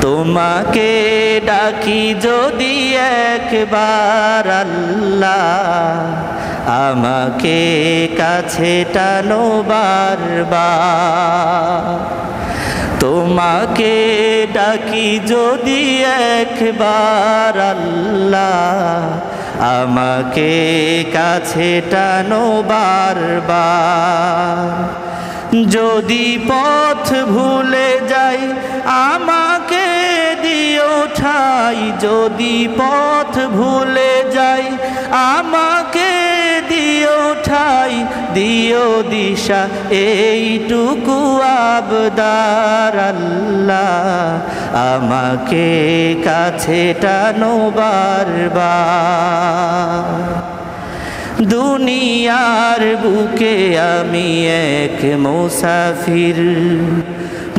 তোমাকে ডাকি যদি একবার আল্লাহ, আমাকে কাছে টানো বারবার। তোমাকে ডাকি যদি একবার আল্লাহ, আমাকে কাছে টানো বারবার। যদি পথ ভুলে যাই আমাকে দিও ঠাই, যদি পথ ভুলে যাই আমাকে দিও ঠাই, দিও দিশা এইটুকু আবদার আল্লাহ, আমাকে কাছে টানো বারবার। দুনিয়ার বুকে আমি এক মুসাফির,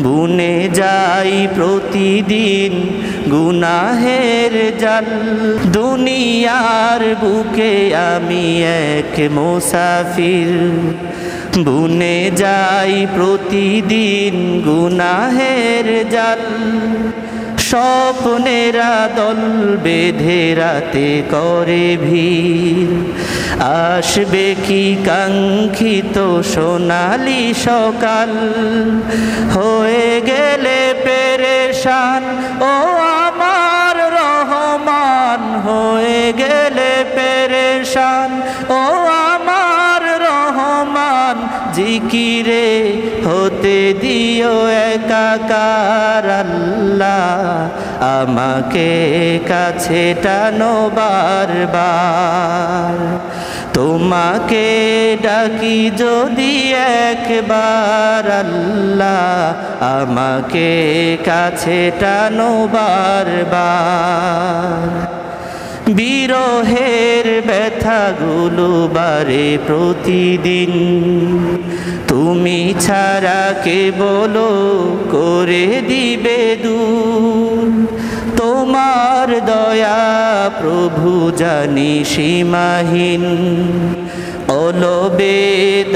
বুনে যাই প্রতিদিন গুনাহের জাল। দুনিয়ার বুকে আমি এক মুসাফির, বুনে যাই প্রতিদিন গুনাহের জাল। স্বপ্নেরা দল বেঁধে রাতে করে ভিড়, আসবে কি কাঙ্ক্ষিত সোনালি সকাল। হয়ে গেলে পেরেশান ও আমার রহমান, হয়ে গেলে পেরেশান ও আমার রহমান। জিকিরে হতে দিও একাকার আল্লাহ, আমাকে কাছে টানো বারবার। তোমাকে ডাকি যদি একবার আল্লাহ, আমাকে কাছে টানো বারবার। বিরহের ব্যথাগুলো বারে প্রতিদিন, তুমি ছাড়া কে বলো করে দিবে দূর। তোমার দয়া প্রভু জানি সীমাহীন, অলবে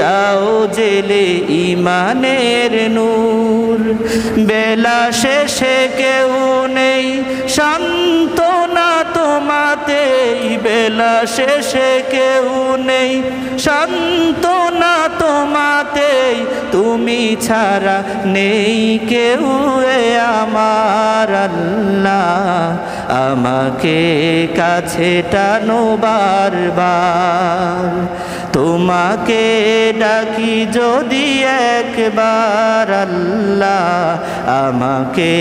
দাও জেলে ইমানের নূর। বেলা শেষে কেউ নেই সান্ত্বনা তোমাতেই, বেলা শেষে কেউ নেই সান্ত্বনা তোমাতেই। তুমি ছাড়া নেই কেউ এ আমার আল্লাহ, আমাকে কাছে টানো বারবার। তোমাকে ডাকি যদি একবার আল্লাহ, আমাকে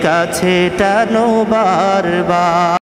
কাছে টানো বারবার।